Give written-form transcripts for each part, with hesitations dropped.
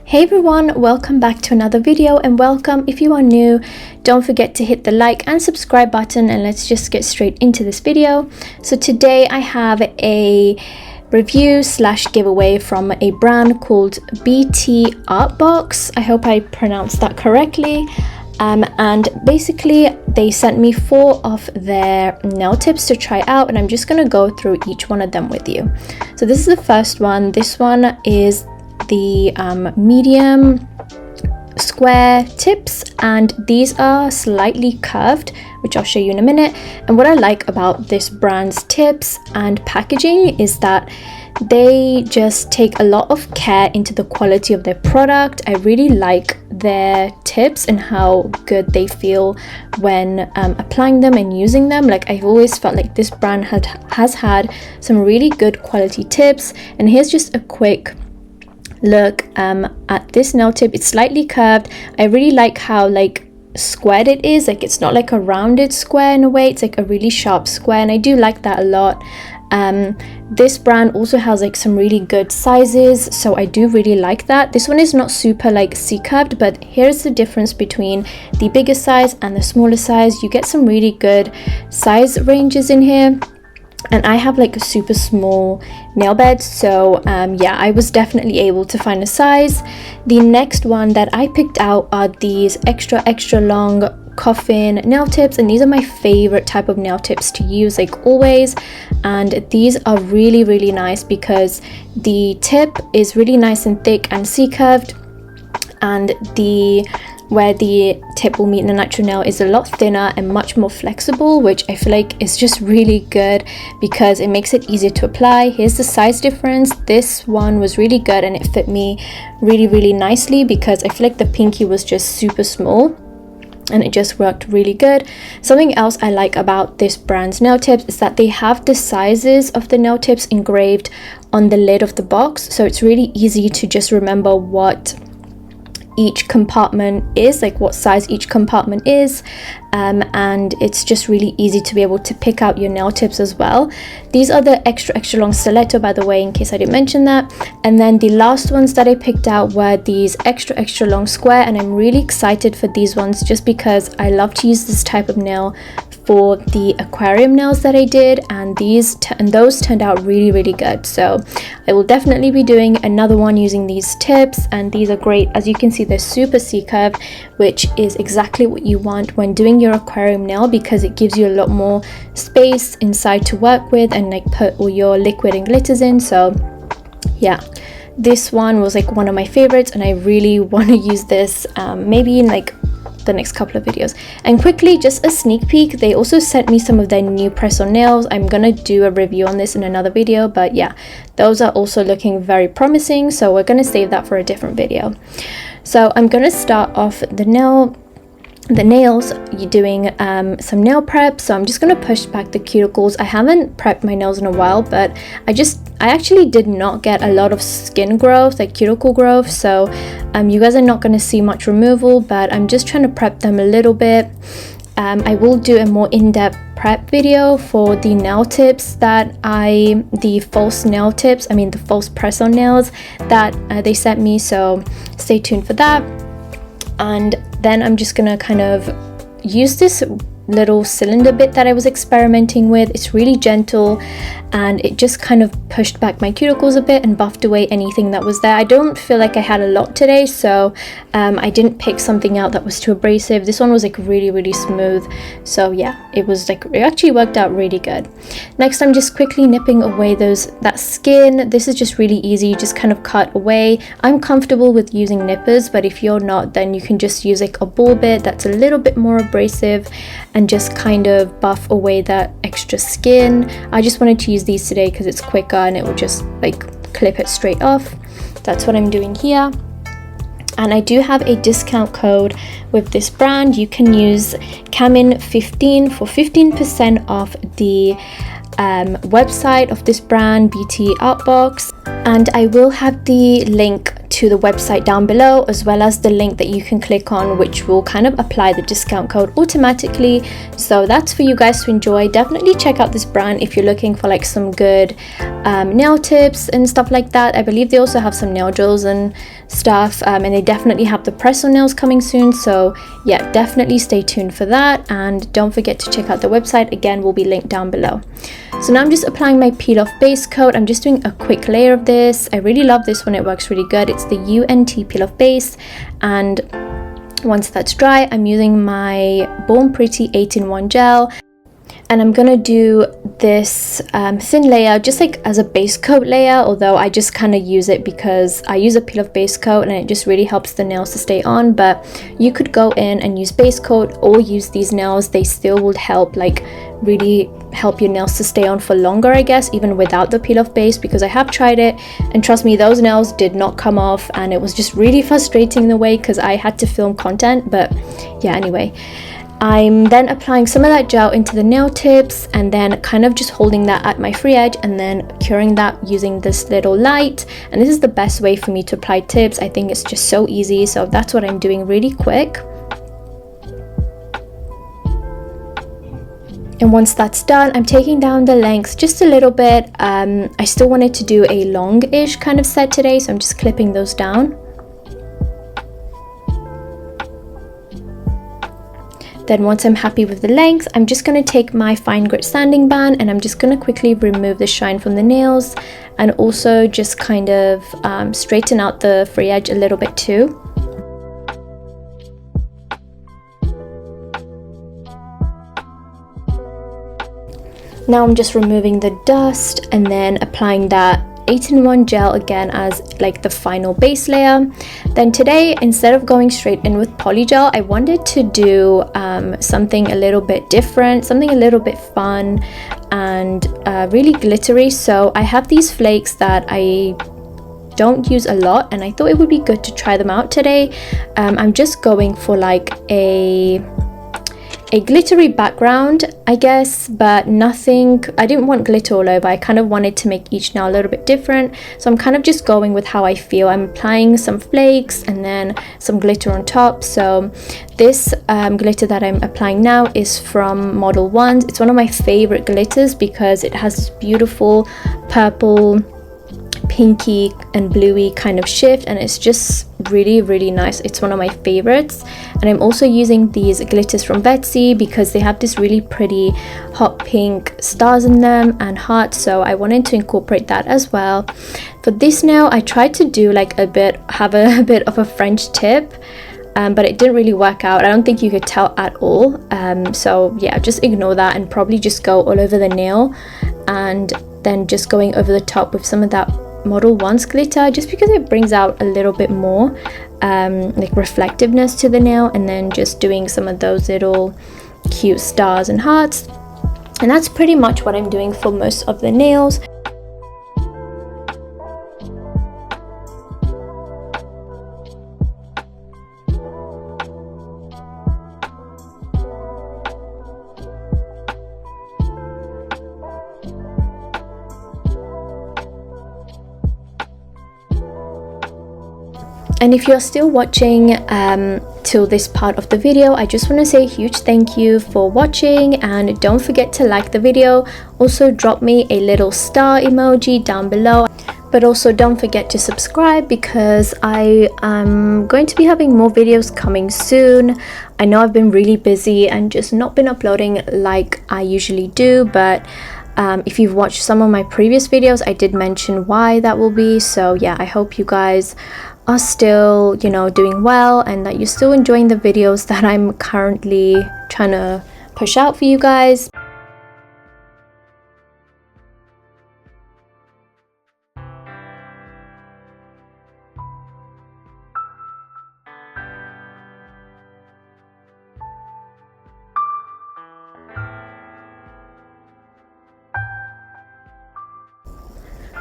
Hey everyone, welcome back to another video, and welcome if you are new. Don't forget to hit the like and subscribe button, and let's just get straight into this video. So today I have a review slash giveaway from a brand called BTArtbox. I hope I pronounced that correctly. And basically they sent me 4 of their nail tips to try out, and I'm just gonna go through each one of them with you. So this is the first one. This one is the medium square tips, and these are slightly curved, which I'll show you in a minute. And what I like about this brand's tips and packaging is that they just take a lot of care into the quality of their product. I really like their tips and how good they feel when applying them and using them. Like, I've always felt like this brand has had some really good quality tips. And here's just a quick look at this nail tip. It's slightly curved. I really like how squared it is. Like, it's not like a rounded square in a way, it's like a really sharp square, and I do like that a lot. This brand also has some really good sizes, so I do really like that. This one is not super C-curved, but here's the difference between the bigger size and the smaller size. You get some really good size ranges in here. And I have a super small nail bed, so yeah, I was definitely able to find a size. The next one that I picked out are these extra long coffin nail tips, and these are my favorite type of nail tips to use always. And these are really nice because the tip is really nice and thick and C-curved, and where the tip will meet the natural nail is a lot thinner and much more flexible, which I feel like is just really good because it makes it easier to apply. Here's the size difference. This one was really good and it fit me really nicely because I feel like the pinky was just super small and it just worked really good. Something else I like about this brand's nail tips is that they have the sizes of the nail tips engraved on the lid of the box, so it's really easy to just remember what each compartment is, what size each compartment is, and it's just really easy to be able to pick out your nail tips as well. These are the extra long stiletto, by the way, in case I didn't mention that. And then the last ones that I picked out were these extra long square, and I'm really excited for these ones just because I love to use this type of nail for the aquarium nails that I did, and those turned out really good. So I will definitely be doing another one using these tips, and these are great. As you can see, they're super C-curved, which is exactly what you want when doing your aquarium nail because it gives you a lot more space inside to work with and put all your liquid and glitters in. So yeah, this one was one of my favorites, and I really want to use this maybe in the next couple of videos. And quickly, just a sneak peek, they also sent me some of their new press-on nails. I'm gonna do a review on this in another video, but yeah, those are also looking very promising, so we're gonna save that for a different video. So I'm gonna start off the nails, you're doing some nail prep. So I'm just gonna push back the cuticles. I haven't prepped my nails in a while, but I actually did not get a lot of skin growth, cuticle growth, so you guys are not going to see much removal, but I'm just trying to prep them a little bit. I will do a more in-depth prep video for the nail tips the false press-on nails that they sent me, so stay tuned for that. And then I'm just gonna kind of use this little cylinder bit that I was experimenting with. It's really gentle, and it just kind of pushed back my cuticles a bit and buffed away anything that was there. I don't feel like I had a lot today, so I didn't pick something out that was too abrasive. This one was really smooth, so yeah, it actually worked out really good. Next, I'm just quickly nipping away that skin. This is just really easy, just kind of cut away. I'm comfortable with using nippers, but if you're not, then you can just use a ball bit that's a little bit more abrasive and just kind of buff away that extra skin. I just wanted to use these today because it's quicker and it will just clip it straight off. That's what I'm doing here. And I do have a discount code with this brand. You can use CAMIN15 for 15% off the website of this brand, BTArtbox, and I will have the link to the website down below, as well as the link that you can click on, which will kind of apply the discount code automatically. So that's for you guys to enjoy. Definitely check out this brand if you're looking for like some good nail tips and stuff like that. I believe they also have some nail drills and stuff, and they definitely have the press-on nails coming soon. So yeah, definitely stay tuned for that, and don't forget to check out the website. Again, will be linked down below. So now I'm just applying my peel off base coat. I'm just doing a quick layer of this. I really love this one, it works really good. It's the UNT peel off base, and once that's dry, I'm using my Born Pretty 8-in-1 gel, and I'm gonna do this thin layer just like as a base coat layer, although I just kind of use it because I use a peel off base coat and it just really helps the nails to stay on. But you could go in and use base coat or use these nails. They still would help, like really help your nails to stay on for longer, I guess, even without the peel off base, because I have tried it and trust me, those nails did not come off, and it was just really frustrating in the way because I had to film content. But yeah, anyway, I'm then applying some of that gel into the nail tips and then kind of just holding that at my free edge and then curing that using this little light. And this is the best way for me to apply tips. I think it's just so easy, so that's what I'm doing really quick. And once that's done, I'm taking down the length just a little bit. I still wanted to do a long-ish kind of set today, so I'm just clipping those down. Then once I'm happy with the length, I'm just going to take my fine grit sanding band and I'm just going to quickly remove the shine from the nails, and also just kind of straighten out the free edge a little bit too. Now I'm just removing the dust and then applying that 8-in-1 gel again as like the final base layer. Then today, instead of going straight in with polygel, I wanted to do something a little bit different, something a little bit fun and really glittery. So I have these flakes that I don't use a lot and I thought it would be good to try them out today. I'm just going for like a glittery background, I guess, but nothing, I didn't want glitter all over. I kind of wanted to make each nail a little bit different, so I'm kind of just going with how I feel. I'm applying some flakes and then some glitter on top. So this glitter that I'm applying now is from Model 1. It's one of my favorite glitters because it has this beautiful purple, pinky and bluey kind of shift, and it's just really nice. It's one of my favorites. And I'm also using these glitters from Betsy because they have this really pretty hot pink stars in them and hearts, so I wanted to incorporate that as well. For this nail, I tried to do like have a bit of a French tip, but it didn't really work out. I don't think you could tell at all. So yeah, just ignore that and probably just go all over the nail, and then just going over the top with some of that Model 1's glitter, just because it brings out a little bit more like reflectiveness to the nail, and then just doing some of those little cute stars and hearts. And that's pretty much what I'm doing for most of the nails. And if you're still watching till this part of the video, I just want to say a huge thank you for watching, and don't forget to like the video. Also drop me a little star emoji down below, but also don't forget to subscribe because I am going to be having more videos coming soon. I know I've been really busy and just not been uploading like I usually do, but if you've watched some of my previous videos, I did mention why that will be. So yeah, I hope you guys are still, you know, doing well and that you're still enjoying the videos that I'm currently trying to push out for you guys.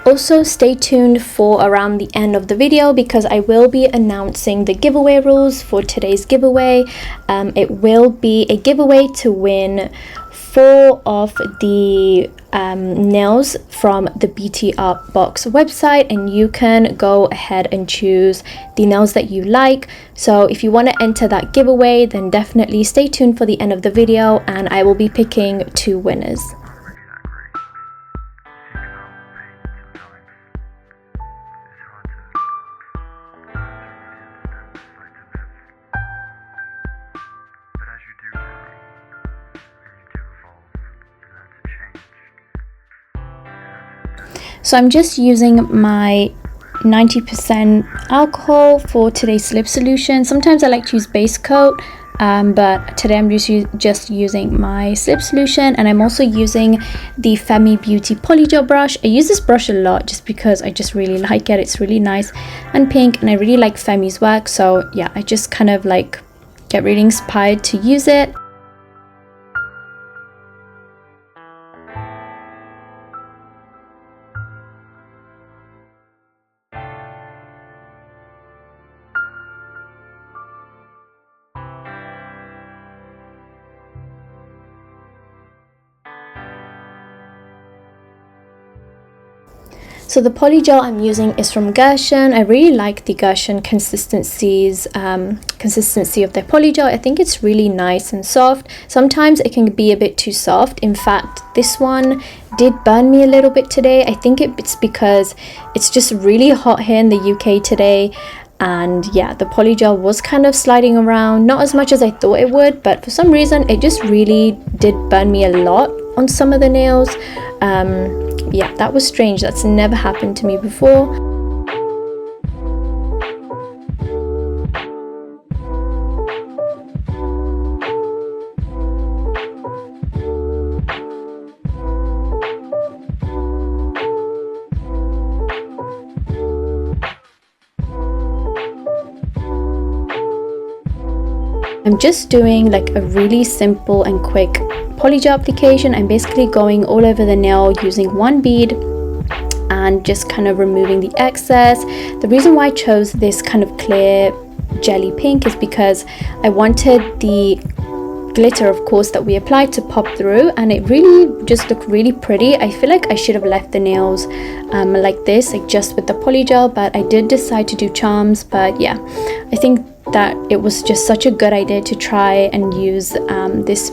Also stay tuned for around the end of the video because I will be announcing the giveaway rules for today's giveaway. It will be a giveaway to win 4 of the nails from the BTArtbox website, and you can go ahead and choose the nails that you like. So if you want to enter that giveaway, then definitely stay tuned for the end of the video, and I will be picking 2 winners. So I'm just using my 90% alcohol for today's slip solution. Sometimes I like to use base coat, but today I'm just using my slip solution, and I'm also using the Femi Beauty Polygel brush. I use this brush a lot just because I just really like it. It's really nice and pink, and I really like Femi's work. So yeah, I just kind of like get really inspired to use it. So the polygel I'm using is from Gershon. I really like the Gershon consistency of their polygel. I think it's really nice and soft. Sometimes it can be a bit too soft. In fact, this one did burn me a little bit today. I think it's because it's just really hot here in the UK today. And yeah, the polygel was kind of sliding around, not as much as I thought it would, but for some reason it just really did burn me a lot on some of the nails. Yeah, that was strange. That's never happened to me before. I'm just doing like a really simple and quick polygel application. I'm basically going all over the nail using one bead and just kind of removing the excess. The reason why I chose this kind of clear jelly pink is because I wanted the glitter, of course, that we applied to pop through, and it really just looked really pretty. I feel like I should have left the nails like this, like just with the polygel, but I did decide to do charms. But yeah, I think that it was just such a good idea to try and use this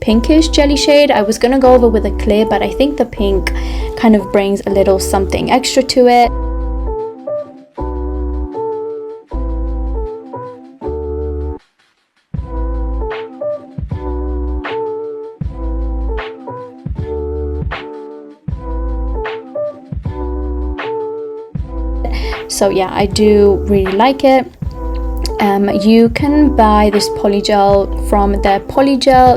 pinkish jelly shade. I was gonna go over with a clear, but I think the pink kind of brings a little something extra to it. So yeah, I do really like it. You can buy this polygel from the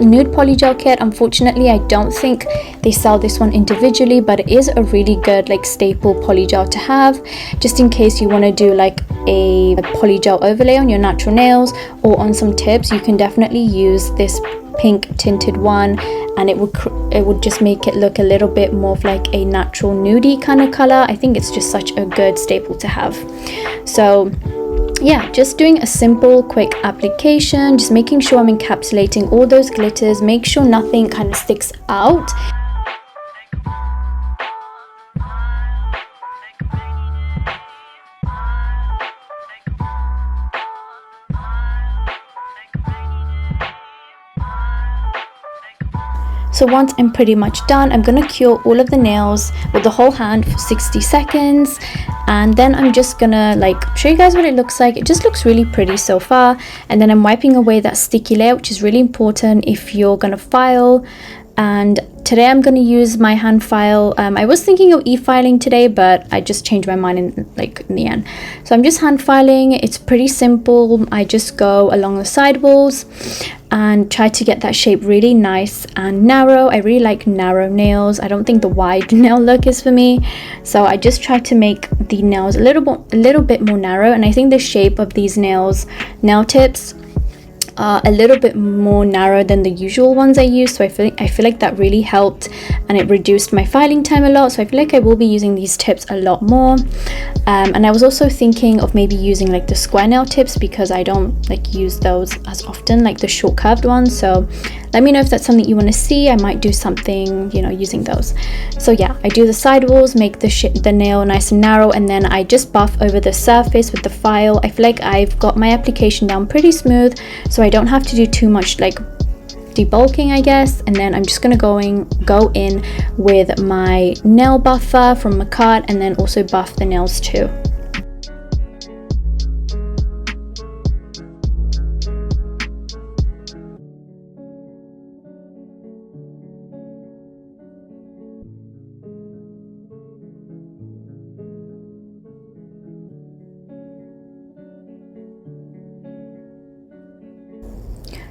nude polygel kit. Unfortunately, I don't think they sell this one individually, but it is a really good like staple polygel to have, just in case you want to do like a polygel overlay on your natural nails or on some tips. You can definitely use this pink tinted one, and it would just make it look a little bit more of like a natural nudie kind of color. I think it's just such a good staple to have. So yeah, just doing a simple quick application, just making sure I'm encapsulating all those glitters, make sure nothing kind of sticks out. So once I'm pretty much done, I'm gonna cure all of the nails with the whole hand for 60 seconds, and then I'm just gonna like show you guys what it looks like. It just looks really pretty so far, and then I'm wiping away that sticky layer, which is really important if you're gonna file. And today I'm going to use my hand file. I was thinking of e-filing today, but I just changed my mind in the end. So I'm just hand filing. It's pretty simple. I just go along the side walls and try to get that shape really nice and narrow. I really like narrow nails. I don't think the wide nail look is for me, so I just try to make the nails a little bit more narrow. And I think the shape of these nail tips are a little bit more narrow than the usual ones I use, so I feel like that really helped, and it reduced my filing time a lot. So I feel like I will be using these tips a lot more. And I was also thinking of maybe using like the square nail tips, because I don't like use those as often, like the short curved ones. So let me know if that's something you want to see. I might do something, you know, using those. So yeah, I do the sidewalls, make the nail nice and narrow, and then I just buff over the surface with the file. I feel like I've got my application down pretty smooth, so I don't have to do too much like debulking, I guess. And then I'm just gonna go in with my nail buffer from BTArt, and then also buff the nails too.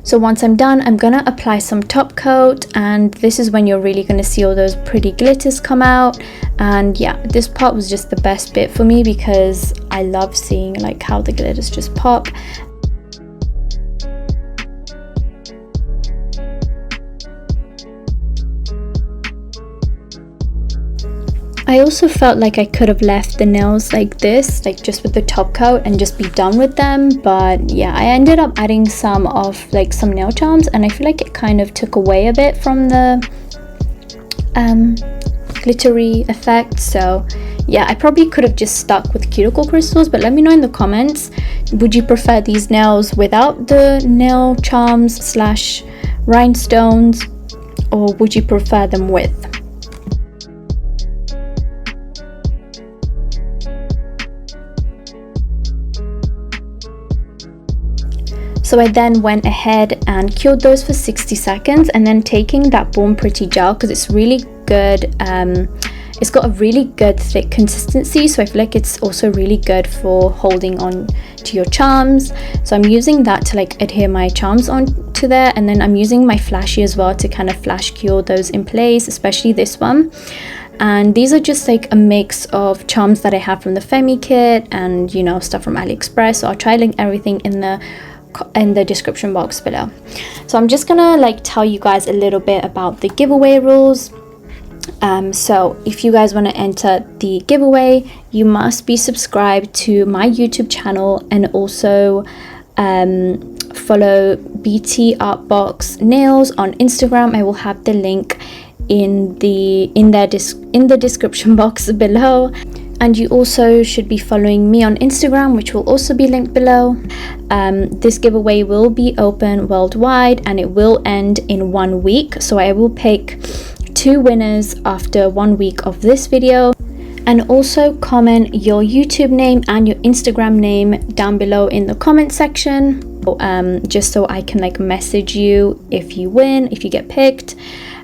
So once I'm done, I'm gonna apply some top coat, and this is when you're really gonna see all those pretty glitters come out. And yeah, this part was just the best bit for me, because I love seeing like how the glitters just pop. I also felt like I could have left the nails like this, like just with the top coat, and just be done with them. But yeah, I ended up adding some nail charms, and I feel like it kind of took away a bit from the glittery effect. So yeah, I probably could have just stuck with cuticle crystals, but let me know in the comments, would you prefer these nails without the nail charms / rhinestones, or would you prefer them with? So I then went ahead and cured those for 60 seconds, and then taking that Born Pretty gel, because it's really good, it's got a really good thick consistency, so I feel like it's also really good for holding on to your charms. So I'm using that to like adhere my charms onto there, and then I'm using my flashy as well to kind of flash cure those in place, especially this one. And these are just like a mix of charms that I have from the Femi kit, and you know, stuff from AliExpress. So I'll try link everything in the description box below. So I'm just gonna like tell you guys a little bit about the giveaway rules. So if you guys want to enter the giveaway, you must be subscribed to my YouTube channel, and also follow BTArtbox nails on Instagram. I will have the link in the description box below. And you also should be following me on Instagram, which will also be linked below. This giveaway will be open worldwide, and it will end in 1 week. So I will pick 2 winners after 1 week of this video. And also comment your YouTube name and your Instagram name down below in the comment section, just so I can like message you if you win, if you get picked.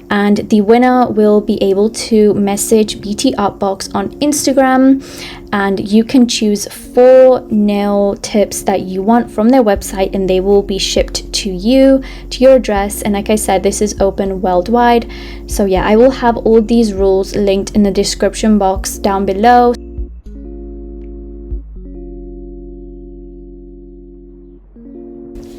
And the winner will be able to message BTArtbox on Instagram, and you can choose 4 nail tips that you want from their website, and they will be shipped to you, to your address. And like I said, this is open worldwide. So yeah, I will have all these rules linked in the description box down below.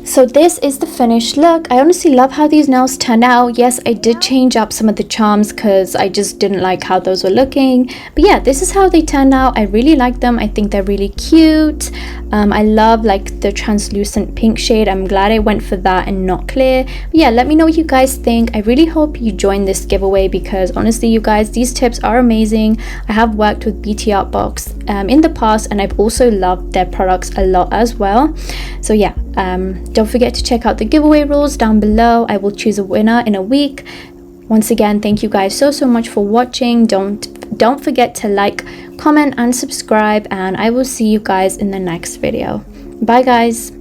So this is the finished look. I honestly love how these nails turned out. Yes, I did change up some of the charms because I just didn't like how those were looking. But yeah, this is how they turned out. I really like them. I think they're really cute. I love like the translucent pink shade. I'm glad I went for that and not clear. But yeah, let me know what you guys think. I really hope you join this giveaway, because honestly, you guys, these tips are amazing. I have worked with BTArtbox in the past, and I've also loved their products a lot as well. So yeah, don't forget to check out the giveaway rules down below. I will choose a winner in a week. Once again, thank you guys so much for watching. Don't forget to like, comment and subscribe, and I will see you guys in the next video. Bye guys.